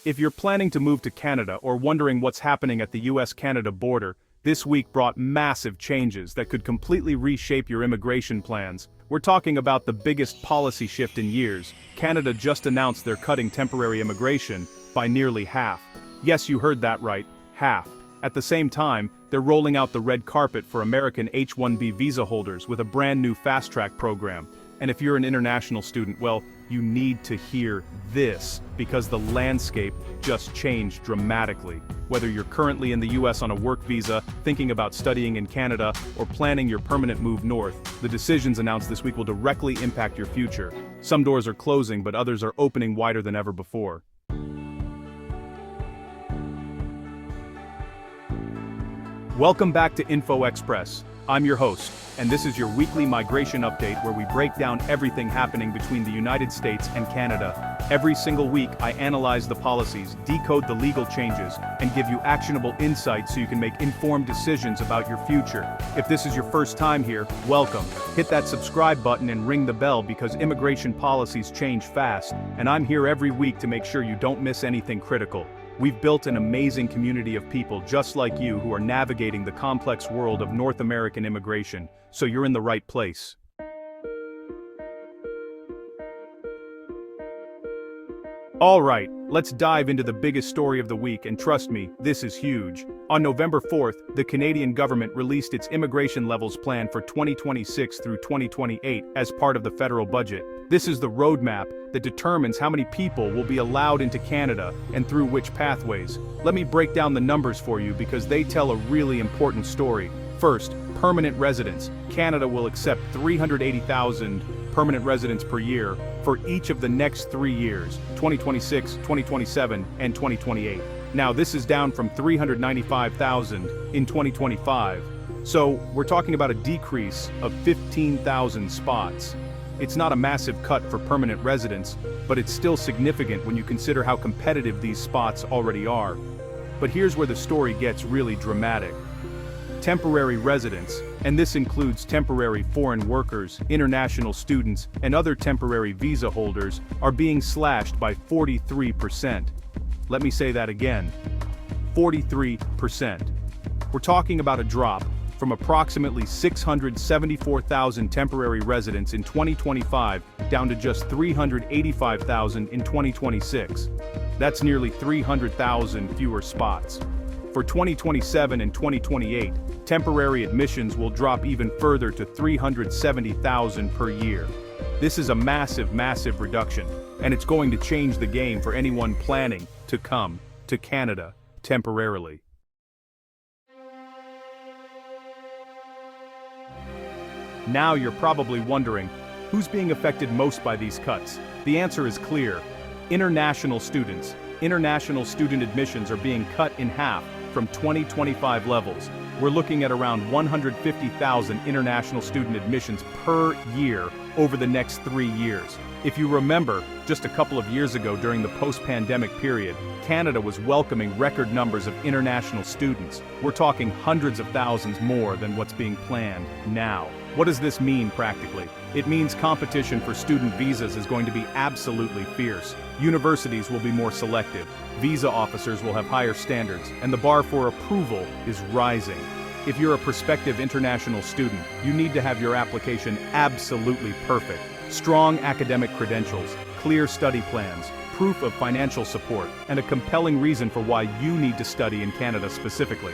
If you're planning to move to Canada or wondering what's happening at the US-Canada border, this week brought massive changes that could completely reshape your immigration plans. We're talking about the biggest policy shift in years. Canada just announced they're cutting temporary immigration by nearly half. Yes, you heard that right, half. At the same time, they're rolling out the red carpet for American H-1B visa holders with a brand new fast-track program. And if you're an international student, well, you need to hear this, because the landscape just changed dramatically. Whether you're currently in the US on a work visa, thinking about studying in Canada, or planning your permanent move north, the decisions announced this week will directly impact your future. Some doors are closing, but others are opening wider than ever before. Welcome back to Info Express. I'm your host, and this is your weekly migration update where we break down everything happening between the United States and Canada. Every single week, I analyze the policies, decode the legal changes, and give you actionable insights so you can make informed decisions about your future. If this is your first time here, welcome. Hit that subscribe button and ring the bell because immigration policies change fast, and I'm here every week to make sure you don't miss anything critical. We've built an amazing community of people just like you who are navigating the complex world of North American immigration, so you're in the right place. Alright, let's dive into the biggest story of the week, and trust me, this is huge. On November 4th, the Canadian government released its immigration levels plan for 2026 through 2028 as part of the federal budget. This is the roadmap that determines how many people will be allowed into Canada and through which pathways. Let me break down the numbers for you because they tell a really important story. First, permanent residents. Canada will accept 380,000 permanent residents per year for each of the next 3 years, 2026, 2027, and 2028. Now, this is down from 395,000 in 2025. So, we're talking about a decrease of 15,000 spots. It's not a massive cut for permanent residents, but it's still significant when you consider how competitive these spots already are. But here's where the story gets really dramatic. Temporary residents, and this includes temporary foreign workers, international students, and other temporary visa holders, are being slashed by 43%. Let me say that again. 43%. We're talking about a drop from approximately 674,000 temporary residents in 2025 down to just 385,000 in 2026. That's nearly 300,000 fewer spots. For 2027 and 2028, temporary admissions will drop even further to 370,000 per year. This is a massive reduction, and it's going to change the game for anyone planning to come to Canada temporarily. Now you're probably wondering, who's being affected most by these cuts? The answer is clear. International students. International student admissions are being cut in half from 2025 levels. We're looking at around 150,000 international student admissions per year over the next 3 years. If you remember, just a couple of years ago during the post-pandemic period, Canada was welcoming record numbers of international students. We're talking hundreds of thousands more than what's being planned now. What does this mean practically? It means competition for student visas is going to be absolutely fierce. Universities will be more selective, visa officers will have higher standards, and the bar for approval is rising. If you're a prospective international student, you need to have your application absolutely perfect. Strong academic credentials, clear study plans, proof of financial support, and a compelling reason for why you need to study in Canada specifically.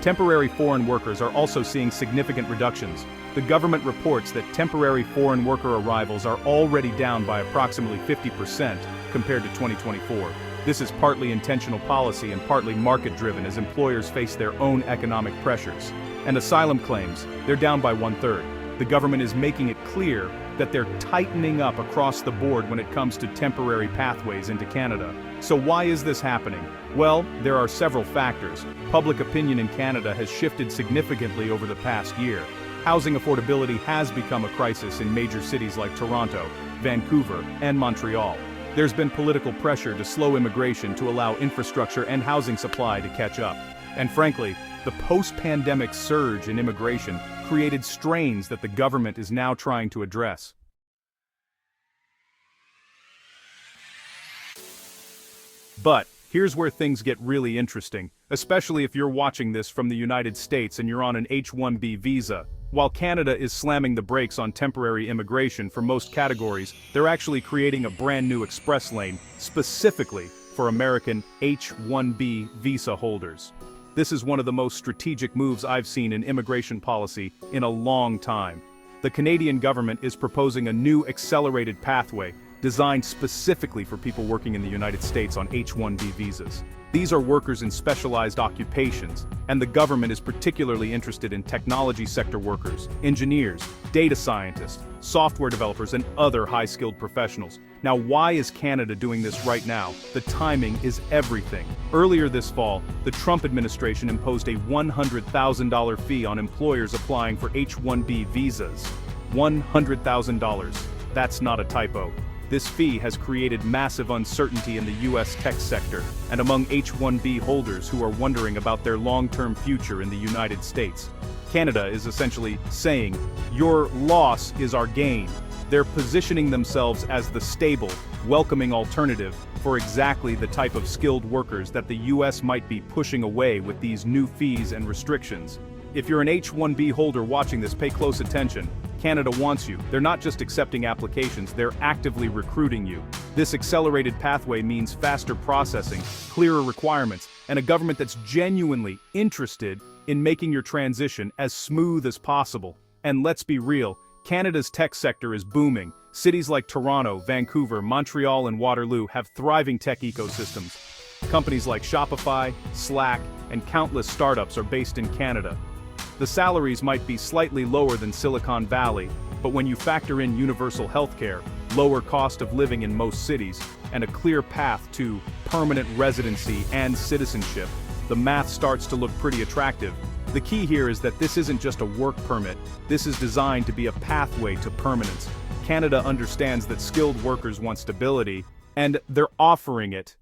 Temporary foreign workers are also seeing significant reductions. The government reports that temporary foreign worker arrivals are already down by approximately 50% compared to 2024. This is partly intentional policy and partly market-driven as employers face their own economic pressures. And asylum claims, they're down by 1/3. The government is making it clear that they're tightening up across the board when it comes to temporary pathways into Canada. So why is this happening? Well, there are several factors. Public opinion in Canada has shifted significantly over the past year. Housing affordability has become a crisis in major cities like Toronto, Vancouver, and Montreal. There's been political pressure to slow immigration to allow infrastructure and housing supply to catch up. And frankly, the post-pandemic surge in immigration created strains that the government is now trying to address. But here's where things get really interesting, especially if you're watching this from the United States and you're on an H-1B visa. While Canada is slamming the brakes on temporary immigration for most categories, they're actually creating a brand new express lane, specifically for American H-1B visa holders. This is one of the most strategic moves I've seen in immigration policy in a long time. The Canadian government is proposing a new accelerated pathway designed specifically for people working in the United States on H-1B visas. These are workers in specialized occupations, and the government is particularly interested in technology sector workers, engineers, data scientists, software developers, and other high-skilled professionals. Now, why is Canada doing this right now? The timing is everything. Earlier this fall, the Trump administration imposed a $100,000 fee on employers applying for H-1B visas. $100,000. That's not a typo. This fee has created massive uncertainty in the U.S. tech sector and among H-1B holders who are wondering about their long-term future in the United States. Canada is essentially saying, your loss is our gain. They're positioning themselves as the stable, welcoming alternative for exactly the type of skilled workers that the U.S. might be pushing away with these new fees and restrictions. If you're an H-1B holder watching this, pay close attention. Canada wants you. They're not just accepting applications, they're actively recruiting you. This accelerated pathway means faster processing, clearer requirements, and a government that's genuinely interested in making your transition as smooth as possible. And let's be real, Canada's tech sector is booming. Cities like Toronto, Vancouver, Montreal, and Waterloo have thriving tech ecosystems. Companies like Shopify, Slack, and countless startups are based in Canada. The salaries might be slightly lower than Silicon Valley, but when you factor in universal healthcare, lower cost of living in most cities, and a clear path to permanent residency and citizenship, the math starts to look pretty attractive. The key here is that this isn't just a work permit, this is designed to be a pathway to permanence. Canada understands that skilled workers want stability, and they're offering it.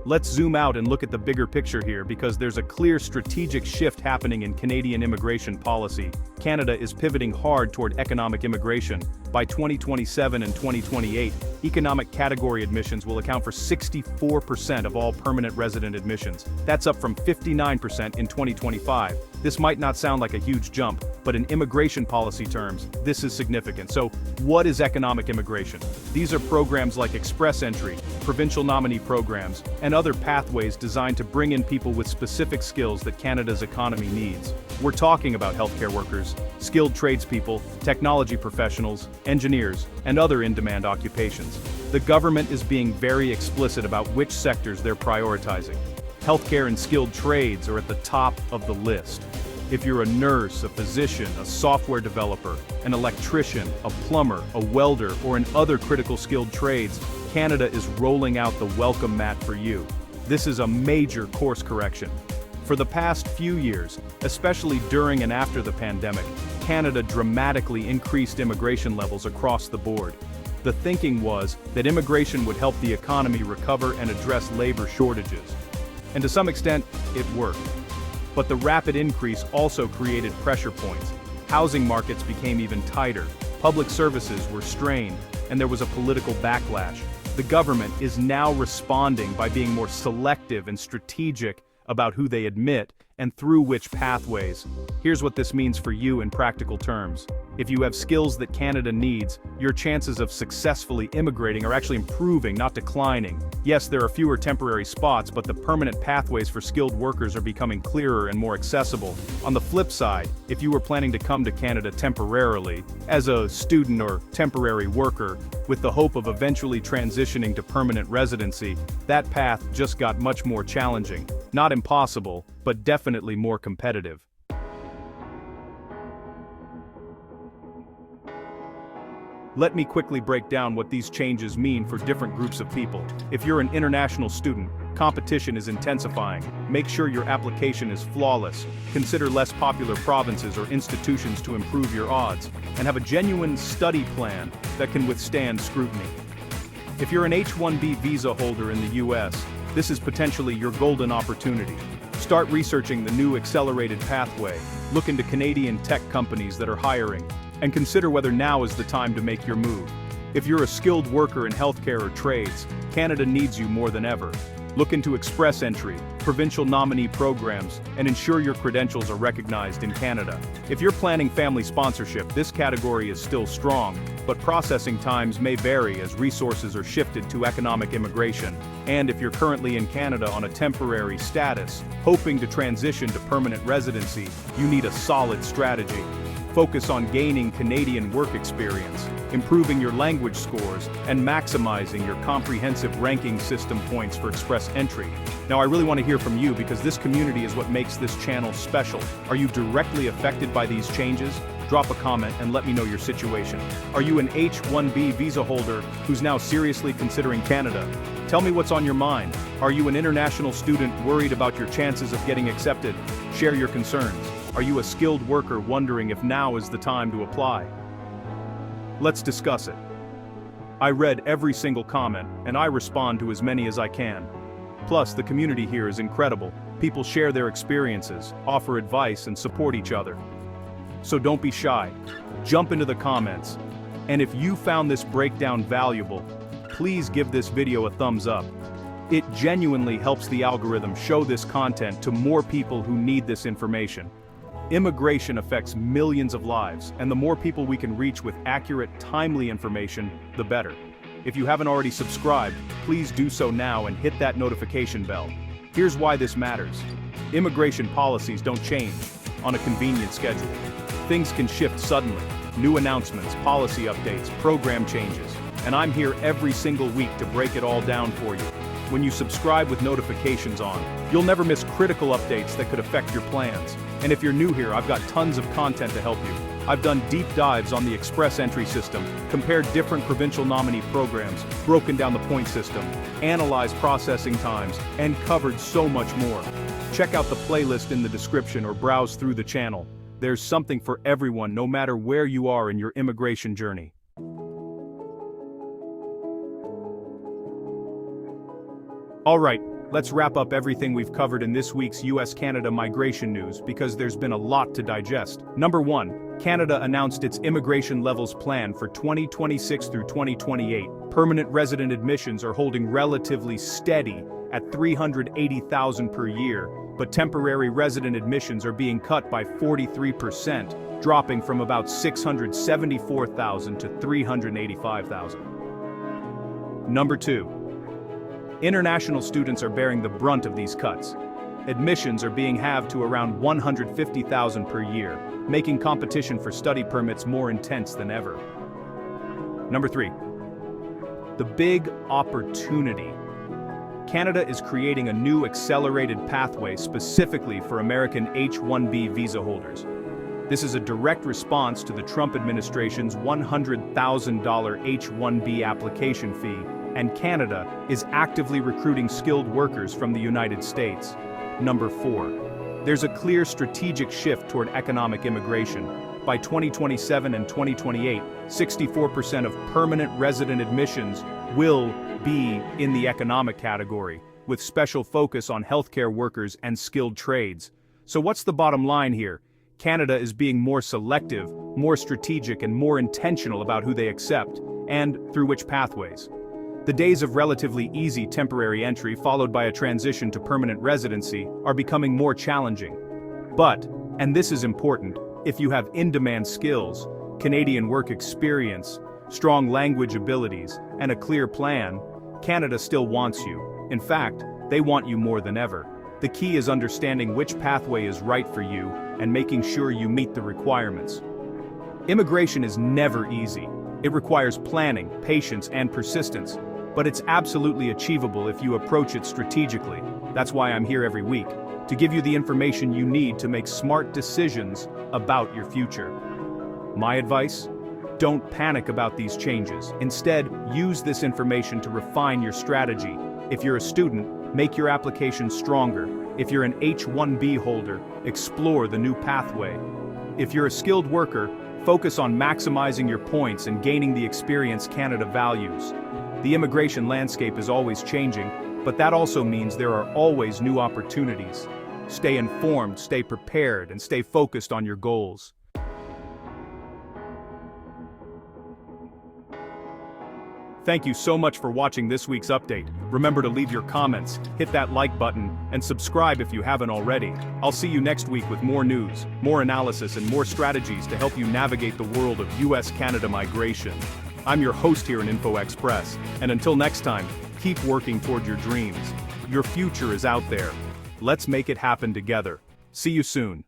Let's zoom out and look at the bigger picture here because there's a clear strategic shift happening in Canadian immigration policy. Canada is pivoting hard toward economic immigration. By 2027 and 2028, economic category admissions will account for 64% of all permanent resident admissions. That's up from 59% in 2025. This might not sound like a huge jump, but in immigration policy terms, this is significant. So, what is economic immigration? These are programs like Express Entry, provincial nominee programs, and other pathways designed to bring in people with specific skills that Canada's economy needs. We're talking about healthcare workers, skilled tradespeople, technology professionals, engineers, and other in-demand occupations. The government is being very explicit about which sectors they're prioritizing. Healthcare and skilled trades are at the top of the list. If you're a nurse, a physician, a software developer, an electrician, a plumber, a welder, or in other critical skilled trades, Canada is rolling out the welcome mat for you. This is a major course correction. For the past few years, especially during and after the pandemic, Canada dramatically increased immigration levels across the board. The thinking was that immigration would help the economy recover and address labor shortages. And to some extent, it worked. But the rapid increase also created pressure points. Housing markets became even tighter, public services were strained, and there was a political backlash. The government is now responding by being more selective and strategic about who they admit and through which pathways. Here's what this means for you in practical terms. If you have skills that Canada needs, your chances of successfully immigrating are actually improving, not declining. Yes, there are fewer temporary spots, but the permanent pathways for skilled workers are becoming clearer and more accessible. On the flip side, if you were planning to come to Canada temporarily, as a student or temporary worker, with the hope of eventually transitioning to permanent residency, that path just got much more challenging. Not impossible, but definitely more competitive. Let me quickly break down what these changes mean for different groups of people. If you're an international student, competition is intensifying. Make sure your application is flawless. Consider less popular provinces or institutions to improve your odds, and have a genuine study plan that can withstand scrutiny. If you're an H-1B visa holder in the US, this is potentially your golden opportunity. Start researching the new accelerated pathway, look into Canadian tech companies that are hiring, and consider whether now is the time to make your move. If you're a skilled worker in healthcare or trades, Canada needs you more than ever. Look into express entry, provincial nominee programs, and ensure your credentials are recognized in Canada. If you're planning family sponsorship, this category is still strong, but processing times may vary as resources are shifted to economic immigration. And if you're currently in Canada on a temporary status, hoping to transition to permanent residency, you need a solid strategy. Focus on gaining Canadian work experience, improving your language scores, and maximizing your comprehensive ranking system points for express entry. Now, I really want to hear from you because this community is what makes this channel special. Are you directly affected by these changes? Drop a comment and let me know your situation. Are you an H-1B visa holder who's now seriously considering Canada? Tell me what's on your mind. Are you an international student worried about your chances of getting accepted? Share your concerns. Are you a skilled worker wondering if now is the time to apply? Let's discuss it. I read every single comment, and I respond to as many as I can. Plus, the community here is incredible. People share their experiences, offer advice, and support each other. So don't be shy. Jump into the comments. And if you found this breakdown valuable, please give this video a thumbs up. It genuinely helps the algorithm show this content to more people who need this information. Immigration affects millions of lives, and the more people we can reach with accurate, timely information, the better. If you haven't already subscribed, please do so now and hit that notification bell. Here's why this matters. Immigration policies don't change on a convenient schedule. Things can shift suddenly. New announcements, policy updates, program changes, and I'm here every single week to break it all down for you. When you subscribe with notifications on, you'll never miss critical updates that could affect your plans. And if you're new here, I've got tons of content to help you. I've done deep dives on the express entry system, compared different provincial nominee programs, broken down the point system, analyzed processing times, and covered so much more. Check out the playlist in the description or browse through the channel. There's something for everyone, no matter where you are in your immigration journey. All right, let's wrap up everything we've covered in this week's US-Canada migration news because there's been a lot to digest. Number 1, Canada announced its immigration levels plan for 2026 through 2028. Permanent resident admissions are holding relatively steady at 380,000 per year, but temporary resident admissions are being cut by 43%, dropping from about 674,000 to 385,000. Number 2. International students are bearing the brunt of these cuts. Admissions are being halved to around 150,000 per year, making competition for study permits more intense than ever. Number 3. The big opportunity. Canada is creating a new accelerated pathway specifically for American H-1B visa holders. This is a direct response to the Trump administration's $100,000 H-1B application fee, and Canada is actively recruiting skilled workers from the United States. Number 4. There's a clear strategic shift toward economic immigration. By 2027 and 2028, 64% of permanent resident admissions will be in the economic category, with special focus on healthcare workers and skilled trades. So what's the bottom line here? Canada is being more selective, more strategic, and more intentional about who they accept, and through which pathways. The days of relatively easy temporary entry followed by a transition to permanent residency are becoming more challenging. But, and this is important, if you have in-demand skills, Canadian work experience, strong language abilities, and a clear plan, Canada still wants you. In fact, they want you more than ever. The key is understanding which pathway is right for you and making sure you meet the requirements. Immigration is never easy. It requires planning, patience, and persistence. But it's absolutely achievable if you approach it strategically. That's why I'm here every week, to give you the information you need to make smart decisions about your future. My advice? Don't panic about these changes. Instead, use this information to refine your strategy. If you're a student, make your application stronger. If you're an H-1B holder, explore the new pathway. If you're a skilled worker, focus on maximizing your points and gaining the experience Canada values. The immigration landscape is always changing, but that also means there are always new opportunities. Stay informed, stay prepared, and stay focused on your goals. Thank you so much for watching this week's update. Remember to leave your comments, hit that like button, and subscribe if you haven't already. I'll see you next week with more news, more analysis, and more strategies to help you navigate the world of US-Canada migration. I'm your host here in Info Express, and until next time, keep working toward your dreams. Your future is out there. Let's make it happen together. See you soon.